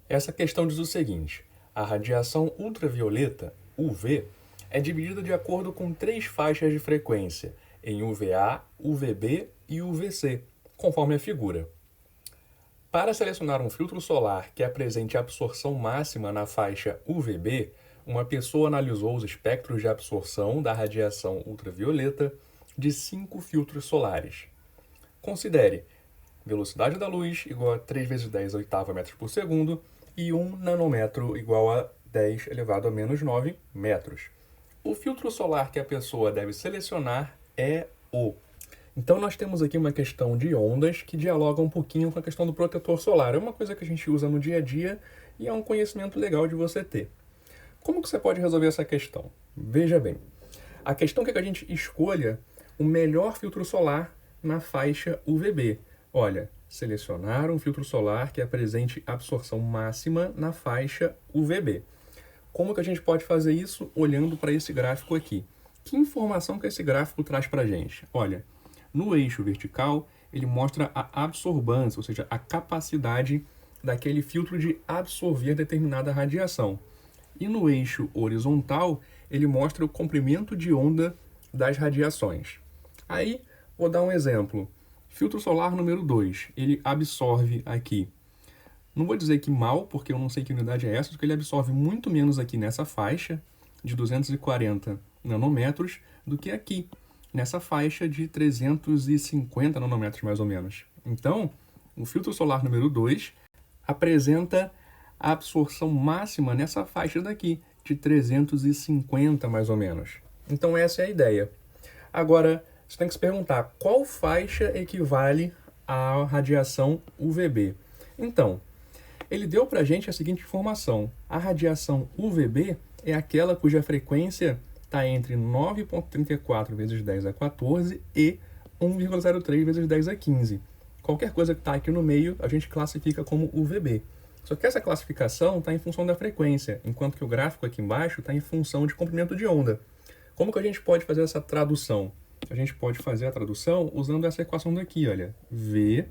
Essa questão diz o seguinte: a radiação ultravioleta, UV, é dividida de acordo com três faixas de frequência, em UVA, UVB e UVC, conforme a figura. Para selecionar um filtro solar que apresente absorção máxima na faixa UVB, uma pessoa analisou os espectros de absorção da radiação ultravioleta de 5 filtros solares. Considere velocidade da luz igual a 3 vezes 10 oitava metros por segundo e 1 nanômetro igual a 10 elevado a menos 9 metros. O filtro solar que a pessoa deve selecionar é o. Então nós temos aqui uma questão de ondas que dialoga um pouquinho com a questão do protetor solar. É uma coisa que a gente usa no dia a dia e é um conhecimento legal de você ter. Como que você pode resolver essa questão? Veja bem, a questão é que a gente escolha o melhor filtro solar na faixa UVB. Olha, selecionar um filtro solar que apresente absorção máxima na faixa UVB. Como que a gente pode fazer isso? Olhando para esse gráfico aqui. Que informação que esse gráfico traz para a gente? Olha, no eixo vertical, ele mostra a absorbância, ou seja, a capacidade daquele filtro de absorver determinada radiação. E no eixo horizontal, ele mostra o comprimento de onda das radiações. Aí, vou dar um exemplo. Filtro solar número 2, ele absorve aqui. Não vou dizer que mal, porque eu não sei que unidade é essa, porque ele absorve muito menos aqui nessa faixa de 240 nanômetros do que aqui, nessa faixa de 350 nanômetros mais ou menos. Então, o filtro solar número 2 apresenta a absorção máxima nessa faixa daqui, de 350 mais ou menos. Então essa é a ideia. Agora, você tem que se perguntar, qual faixa equivale à radiação UVB? Então, ele deu para a gente a seguinte informação. A radiação UVB é aquela cuja frequência está entre 9,34 vezes 10 a 14 e 1,03 vezes 10 a 15. Qualquer coisa que está aqui no meio, a gente classifica como UVB. Só que essa classificação está em função da frequência, enquanto que o gráfico aqui embaixo está em função de comprimento de onda. Como que a gente pode fazer essa tradução? A gente pode fazer a tradução usando essa equação daqui, olha. V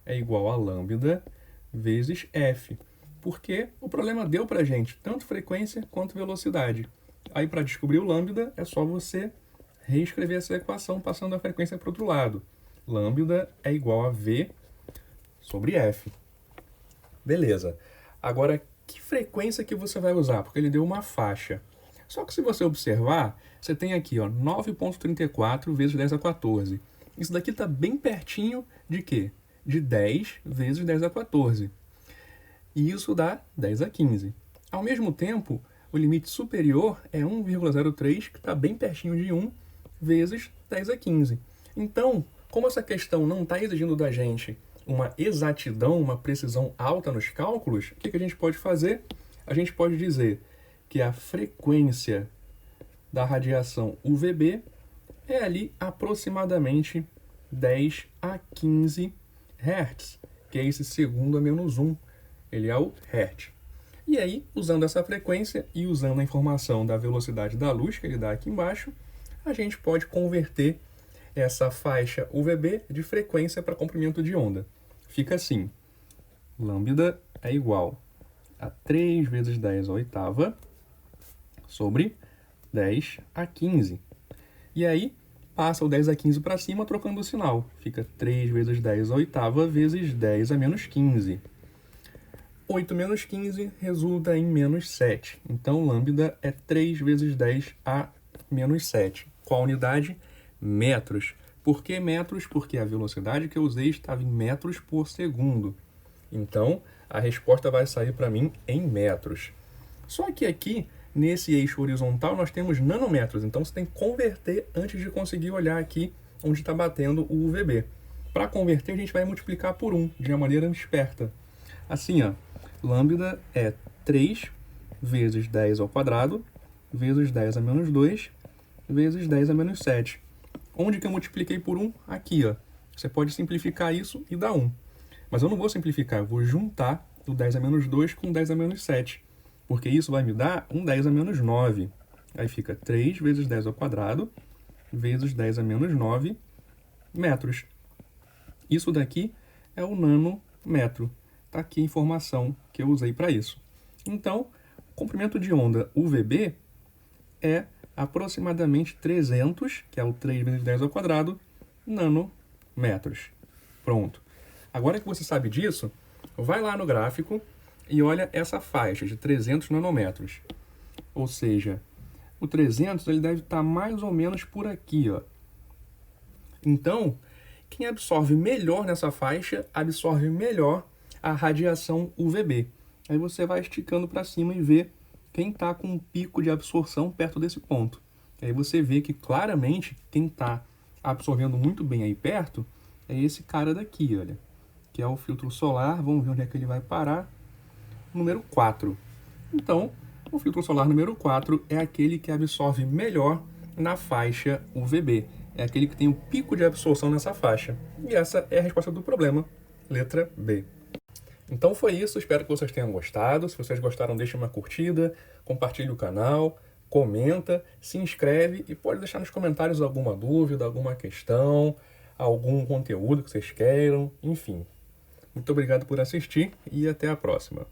é igual a lambda vezes F. Porque o problema deu para a gente tanto frequência quanto velocidade. Aí, para descobrir o lambda, é só você reescrever essa equação passando a frequência para o outro lado. Lambda é igual a V sobre F. Beleza. Agora, que frequência que você vai usar? Porque ele deu uma faixa. Só que se você observar, você tem aqui, ó, 9,34 vezes 10 a 14. Isso daqui está bem pertinho de quê? De 10 vezes 10 a 14. E isso dá 10 a 15. Ao mesmo tempo, o limite superior é 1,03, que está bem pertinho de 1 vezes 10 a 15. Então, como essa questão não está exigindo da gente uma exatidão, uma precisão alta nos cálculos, o que a gente pode fazer? A gente pode dizer que a frequência da radiação UVB é ali aproximadamente 10 a 15 Hz, que é esse segundo a menos 1. Ele é o Hertz. E aí, usando essa frequência e usando a informação da velocidade da luz que ele dá aqui embaixo, a gente pode converter essa faixa UVB de frequência para comprimento de onda. Fica assim, lambda é igual a 3 vezes 10 a oitava sobre 10 a 15. E aí, passa o 10 a 15 para cima trocando o sinal. Fica 3 vezes 10 a oitava vezes 10 a menos 15. 8 menos 15 resulta em menos 7. Então, lambda é 3 vezes 10 a menos 7. Qual unidade? Metros. Por que metros? Porque a velocidade que eu usei estava em metros por segundo. Então, a resposta vai sair para mim em metros. Só que aqui, nesse eixo horizontal, nós temos nanômetros. Então, você tem que converter antes de conseguir olhar aqui onde está batendo o UVB. Para converter, a gente vai multiplicar por 1, de uma maneira esperta. Assim, ó, lambda é 3 vezes 10 ao quadrado, vezes 10 a menos 2, vezes 10 a menos 7. Onde que eu multipliquei por 1? Aqui, ó. Você pode simplificar isso e dar 1. Mas eu não vou simplificar, eu vou juntar o 10 a menos 2 com 10 a menos 7. Porque isso vai me dar um 10 a menos 9. Aí fica 3 vezes 10 ao quadrado, vezes 10 a menos 9 metros. Isso daqui é o nanômetro. Está está aqui a informação que eu usei para isso. Então, o comprimento de onda UVB é aproximadamente 300, que é o 3 vezes 10 ao quadrado, nanômetros. Pronto. Agora que você sabe disso, vai lá no gráfico e olha essa faixa de 300 nanômetros. Ou seja, o 300 ele deve estar mais ou menos por aqui, ó. Então, quem absorve melhor nessa faixa, absorve melhor a radiação UVB. Aí você vai esticando para cima e vê quem está com um pico de absorção perto desse ponto. Aí você vê que claramente quem está absorvendo muito bem aí perto é esse cara daqui, olha, que é o filtro solar. Vamos ver onde é que ele vai parar. Número 4. Então, o filtro solar número 4 é aquele que absorve melhor na faixa UVB. É aquele que tem o pico de absorção nessa faixa. E essa é a resposta do problema, letra B. Então foi isso, espero que vocês tenham gostado. Se vocês gostaram, deixa uma curtida, compartilhe o canal, comenta, se inscreve e pode deixar nos comentários alguma dúvida, alguma questão, algum conteúdo que vocês queiram, enfim. Muito obrigado por assistir e até a próxima.